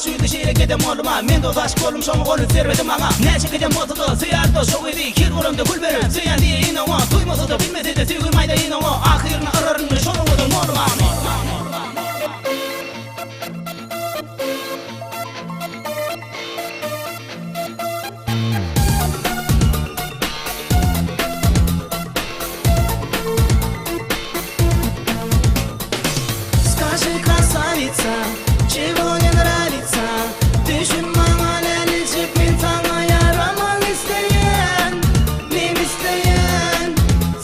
suydu şehre gidem olma. Men de taş kolum şomu kolu servedim bana. Neçe gidem motoda ziyarda şok idi. Kir kolumda kul veren ziyan diye ino o. Duymasa da bilmese de sevgilmayda ino o. Ahirine ararını şonu odum olma. Скажи, красавица, чего не нравится? Düşünmem aleleyecek min sana yaraman isteyen. Mim isteyen,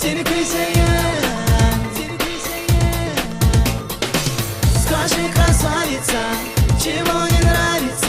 seni kıysayan. Скажи, красавица, чего не нравится?